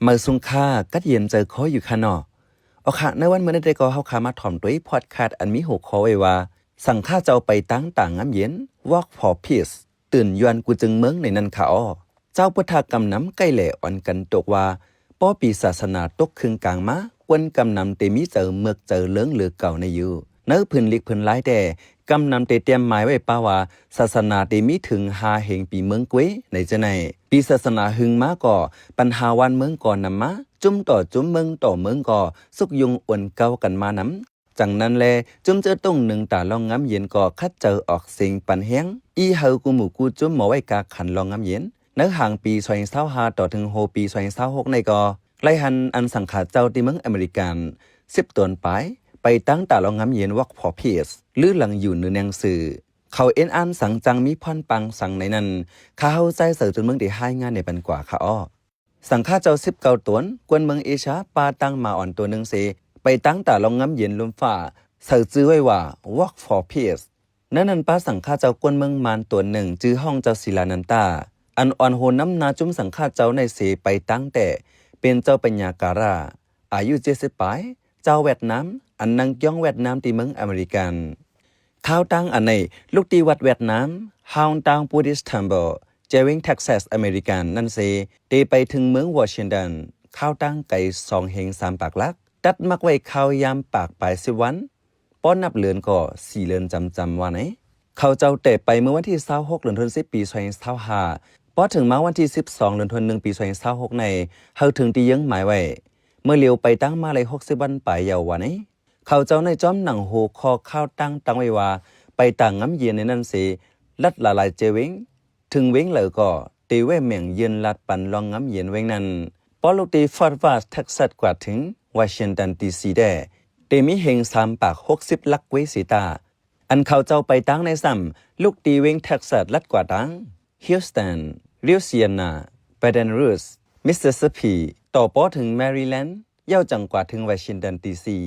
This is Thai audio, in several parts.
เมื่อสุงค่ากัดเย็นเจอคออยู่ข้างนอกเอาค่ะในวันเมื่อได้ก็เฮาขามาถ่อมตัวพอดคาสต์อันมีหัวข้อไว้ว่าสั่งข้าเจ้าไปตั้งต่างน้ำเย็น Walk for Peace ตื่นยวนกูจึงเมืองในนั้นค่ะอ้อเจ้าพุทธกำน้ำใกล้แหล่อ่อนกันตกว่าป้อปีศาสนาตกครึ่งกลางมากวนกำนำเตมีเจอเมือกเจอเลื้งเหลือเก่าในอยู่เนื้อพื้นลิกพื้นหลายแต่กำนำเตเตรียมหมายไว้ป่าว่าศาสนาเตมีถึง5 แห่งปีเมืองกวยในจะไหนปีศาสนาหึงมาก่อปัญหาวันเมืองก่อนนำมาจุ่มต่อจุ่มเมืองต่อเมืองก่อสุกยุงอ่วนเก่ากันมานำจังนั้นแลจุ่มเจอตรงหนึ่งตาลองงำเย็นก่อคัดเจอออกสิ่งปันแห้งอีเฮากูหมู่กูจุ่มหมอไว้กาขันลองงำเย็นเนื้อห่างปี2025ต่อถึงโฮปี2026ในก่อไล่หันอันสังขาเจ้าที่เมืองอเมริกัน10 ตนไปตั้งตาลองงำเย็นวักพอพีสหรือหลังอยู่ในหนังสือเขาเอ็นอันสังจังมีพ่อนปังสังในนั้นข้าเข้าใจเสือจนเมืองได้ให้งานในปันกว่าข้าอ้อสังข้าเจ้า19 ตนกวนเมืองเอชาปาตั้งมาอ่อนตัวหนึ่งเสไปตั้งตาลองงำเย็นลมฟ้าเสือจื้อไว้ว่า Walk for Peace นั้นป้าสังข้าเจ้ากวนเมืองมานตัวหนึ่งจื้อห้องเจ้าศิลานันตาอันอ่อนโหน้ำนาจุ้มสังข้าเจ้าในเสไปตั้งแต่เป็นเจ้าปัญญาการาอายุ70 ปีเจ้าเวียดนามอันนังย่องเวียดนามที่เมืองอเมริกันข้าวตั้งอันในลูกตีวัดเวียดนามฮาวตังบูดิสต์เทมเบิลเจวิงเท็กซัสอเมริกันนั่นเซตีไปถึงเมืองวอชิงตันข้าวตั้งไก่2 แห่ง 3 ปากลักดัดมักไว้ข้าวยามปากปลาย10 วันป้อนนับเลือนก็4 เดือนจำว่าไหนเขาเจ้าเตะไปเมื่อวันที่26 เดือนธันวาคมปี2025พอถึงมาวันที่12 เดือนธันวาคมปี2026ในเฮาถึงที่ยังหมายไว้เมื่อเลียวไปตั้งมาเลย60 วันไปยาววันไหนเขาเจ้าในจอมหนังโหคอข้าวตั้งไว้ว่าไปต่างง้ำเย็นในนั่นสิลัดละลายเจวิงถึงเว้งเลยก็ตีเว้เมียงเย็นลัดปันลองง้ำเย็นเว้งนั้นพอลูกตีฟอร์ดวาสเท็กซัสกว่าถึงวอชิงตันดีซีได้เตมีเฮง3 ปาก60 ลักเวสิตาอันเขาเจ้าไปตั้งในซ้ำลูกตีเว้งเท็กซัสลัดกว่าตั้งฮิลสตันลิวเซียนาเบเดนรูสมิสซิสซิปปีต่อปอถึงแมริแลนด์เย่าจังกว่าถึงวอชิงตันดีซี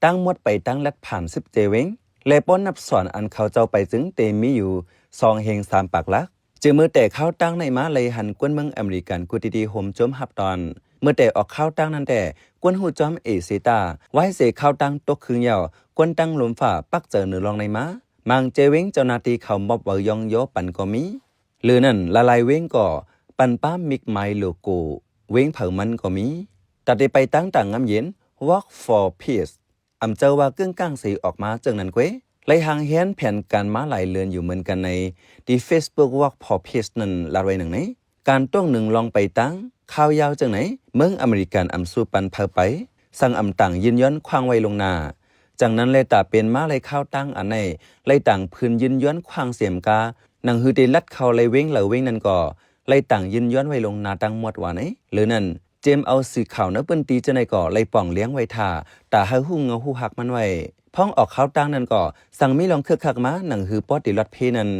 ตั้งหมดไปตั้งลัดผ่าน10 เจเวงและป้อนนับสอนอันเขาเจ้าไปถึงเตมีอยู่2 แห่ง 3 ปากลักจึงเมื่อแต่เข้าตั้งในมาเลยหันกวนเมืองอเมริกันกูดีๆโฮมจมหับตอนเมื่อแต่ออกเข้าตั้งนั้นแต่กวนหูจอมเอเซตาไว้เสเข้าตั้งตกคืนยาวกวนตั้งหลุมฝ่าปักเจอเนื้อลองในมามังเจเวงเจ้านาตีเขามอบเบายองโยปันก็มีหรือนั่นละลายเวงก่อปันป้ามิกไมโลโกเวงเผามันก็มีตัดไปตั้งต่างง้ำเย็น Walk for Peaceอำเจอว่าเกื้องก้างสีออกมาจังนั้นเว้ยไล่หางเฮียนแผ่นการม้าลายเลือนอยู่เหมือนกันในที่ Facebook Walk for Peace นั้นลาไว้หนึ่งไหนการต้องหนึ่งลองไปตั้งข่าวยาวจังไหนเมืองอเมริกันอำสู้ปันเพอไปสั่งอำต่างยืนย้อนควางไว้ลงนาจังนั้นเลยตาเป็นม้าลายข้าวตั้งอันไหนไล่ต่างพื้นยืนย้อนควางเสียมกานังฮือได้ลัดเข้าไล่เว้งเหล่าเว้งนั่นก็ไล่ต่างยืนย้อนไว้ลงนาตั้งหมดว่าไหนหรือนั่นเจมเอาสื่อข่าวเนื้อปืนตีจะในก่อไล่ป่องเลี้ยงไว้ท่าตาให้หุ่งเงาหูหักมันไว้พ้องออกข้าวตั้งนั่นก่อสั่งมีลองเครือคักมาหนังฮือป้อติลัดเพนัน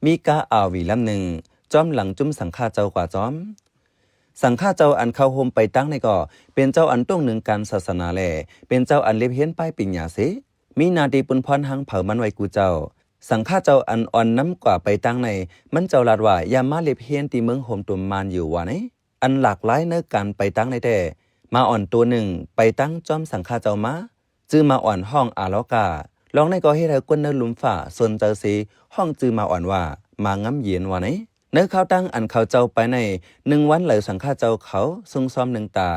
มีกาอ่าววีลำหนึ่งจอมหลังจุ้มสังฆาเจ้ากว่าจอมสังฆาเจ้าอันเข้าโฮมไปตั้งในก่อเป็นเจ้าอันต้องหนึ่งการศาสนาแลเป็นเจ้าอันเล็บเฮียนป้ายปิ่งหยาเสมีนาดีปุนพรหังเผามันไว้กูเจ้าสังฆาเจ้าอันอ่อนน้ำกว่าไปตั้งในมันเจ้าลาดว่ายามาเล็บเฮียนตีเมืองโฮมตุมมานอยู่ว่าไหนอันหลากหลายเนื้อการไปตั้งในแต่มาอ่อนตัวหนึ่งไปตั้งจอมสังฆาเจ้ามาจื้อมาอ่อนห้องอาลอกาลองในก็ให้เธอกวนเนื้อลุมฝ่าส่วนเจ้าสีห้องจื้อมาอ่อนว่ามาง้ำเย็นว่าไหนเนื้อข้าวตั้งอันเขาเจ้าไปใน1 วันเหลือสังฆาเจ้าเขาทรงซ้อม1 ตา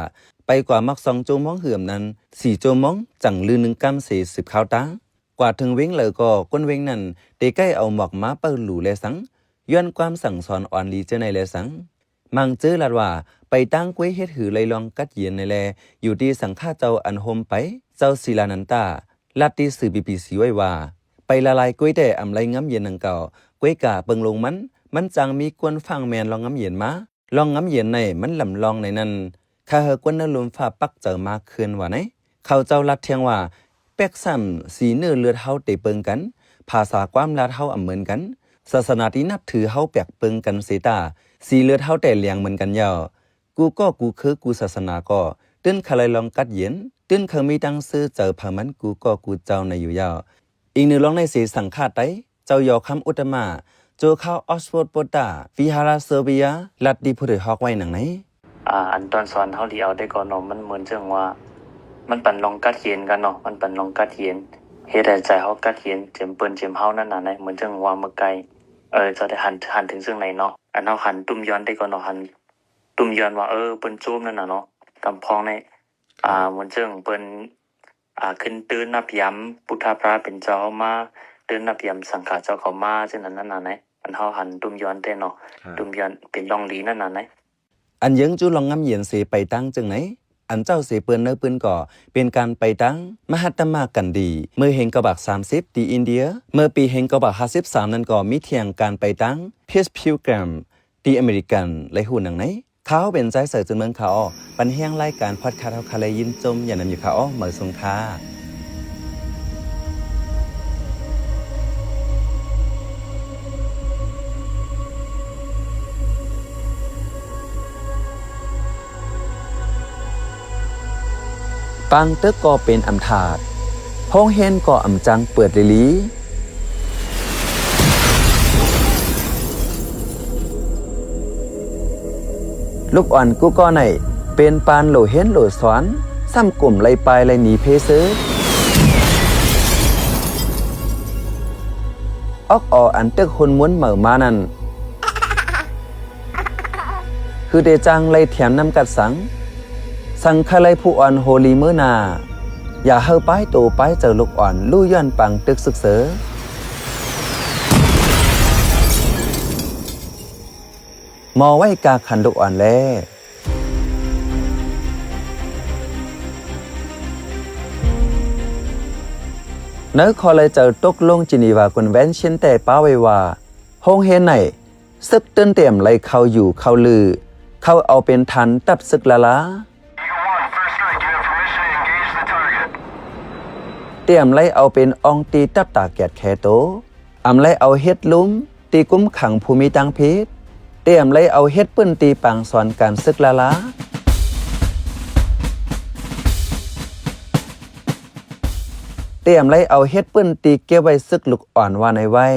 ไปกว่ามัก2 โจมองเหื่อมนั้น4 โจมองจังลือ1 กำ40ข้าวตั้งกว่าถึงเว้งเลยก็ก้นเว้งนั้นเตใกล้เอาหมอกม้าเปิลหลู่เลสังย้อนความสั่งสอนอ่อนลีเจในเลสังมังจื้อลาดว่าไปตั้งกุ้ยเฮ็ดหือเลยลองกัดเย็นในแลอยู่ที่สังฆาเจ้าอันโฮมไปเจ้าศิลานันตาลัดที่สื่อ BBC ไว้ว่าไปละลายกุ้ยแต่อำไลง้ำเย็นนังเก่ากุ้ยกาเปิงลงมันจังมีกวนฟังแมนลองง้ำเย็นมาลองง้ำเย็นในมันลำลองในนั้นข้าเฮกวนเนื้อลมฟ้าปักเจอมาคืนว่าไหนเขาเจ้าลัดเทียงว่าแป๊กซ้ำสีเนื้อเลือดเฮาเตเปิงกันภาษาความลาดเฮาอำเหมือนกันศาสนาที่นับถือเฮาแปลกเปิงกันเสตาสีเลือดเฮาแต่เลียงเหมือนกันยาวกูคือกูศาสนาก็ตื้นคาไลลองกัดเย็นตื้นเคยมีดังซื้อเจอพามันกูเจ้าในอยู่ยาวอีกหนึ่งลองในสีสังฆาไตเจ้ายอคำอุตมาโจเข้าออสฟอร์ดโปตาวิฮาราเซอร์เบียลัดดีผู้ถือฮอกไว้หนังไหน อันตอนสอนเฮาที่เอาได้ก่อนเนาะมันเหมือนจังว่ามันปันลองกัดเขียนกันเนาะมันปันลองกัดเขียนเฮ็ดให้ใจเฮากัดเขียนเจ็มเปิ้นเจ็มเฮานั่นน่ะเหมือนจังว่าเมื่อไกลจะได้หันถึงซึ่งไหนเนาะอันเฮาหันตุ้มย้อนได้ก่อนเนาะหันตุ้มย้อนว่าเปิ้นโจมนั่นน่ะเนาะกำพองในเหมือนจังเปิ้นขึ้นตื่นนับย้ำพุทธพระเป็นเจ้ามาตื่นนับย้ำสังฆาเจ้าเขามาจังนั้นนั่นน่ะไหนอันเฮาหันตุ้มย้อนได้เนาะตุ้มย้อนเป็นลองลีนั่นน่ะไหนอันยังจูลองงำเย็นเสไปตั้งจังไหนอันเจ้าเสเปิ้นเนอปืนก่อเป็นการไปตั้งมหัตตมะกันดีเมื่อเฮงกบัก30ที่อินเดียเมื่อปีเฮงกบัก53นั้นก็มีเที่ยงการไปตั้ง Peace Pilgrim ที่อเมริกันและหูหนังไหนเขาเป็นใจเสือจนเมืองเขาปันแห้งรายการพอดคาสต์เฮาคาเลยยินจมอย่านำอยู่เขาเหมือทรงท่าปังตึกก็เป็นอำถาดห้องเฮนก็อำจังเปิดลิลีลูกอ่อนกูก็ไหนเป็นปานโหลเฮนโหลสอนซ้ำกลุ่มไล่ปลายไล่หนีเพซื้อออกอันตึกคนม้วนเหม่อมานั่นคือเดจังไล่แถมน้ำกัดสังคาไลผู้อ่อนโฮลีเมื่อนาอย่าเฮาป้ายโตป้ายเจอลูกอ่อนลู่ย้อนปังตึกศึกเสอมอไว้กาขันลูกอ่อนแลเนื้อคอเลยเจอตกลงจินีวาคอนเวนชั่นแต่ป้าไว้ว่าห้องเฮนไหนซึกเต้นเต็มไล่เขาอยู่เขาลือเขาเอาเป็นทันตับซึกละเตรียมไล่เอาเป็นอองตีตับตาแกดแคโตอำไล่เอาเฮ็ดลุ้มตีกุ้มขังภูมิตังเพชรเตรียมไล่เอาเฮ็ดปื้นตีปังสอนการซึกละเตรียมไล่เอาเฮ็ดปื้นตีเก็บไว้ซึกลูกอ่อนว่าในไว้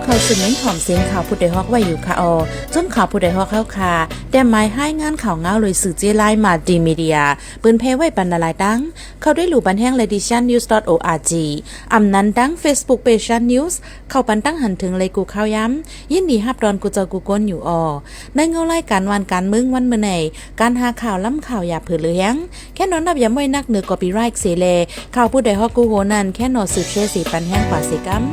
เขาสึงเน้นถ่อมเสียงข่าวผู้ใดฮอกไว้อยู่ค่ะจนข่าวผู้ใดฮอกเข้าค่ะแต่หมายให้งานข่าวเงาเลยสื่อเจไลมาดีมีเดียปืนเพไว้บรรณาลายดังเขาได้หลู่บันแห้ง lediciannews.org อำนั้นดัง Facebook page news เข้าปันตั้งหันถึงเลยกูข่าวย้ำยินดีฮับดอนกูเจอกูก้นอยู่ในเงาไล่การวันการมึงวันเมื่อไหนการหาข่าวล้ำข่าวอย่าเผือเลี้ยงแค่นอนนับย้ำไว้นักเหนือกอปีไรค์เสเลข่าวผู้ใดฮอกกูโหนันแค่นอสืบเชื่อสีปันแห้งกว่าสิกัม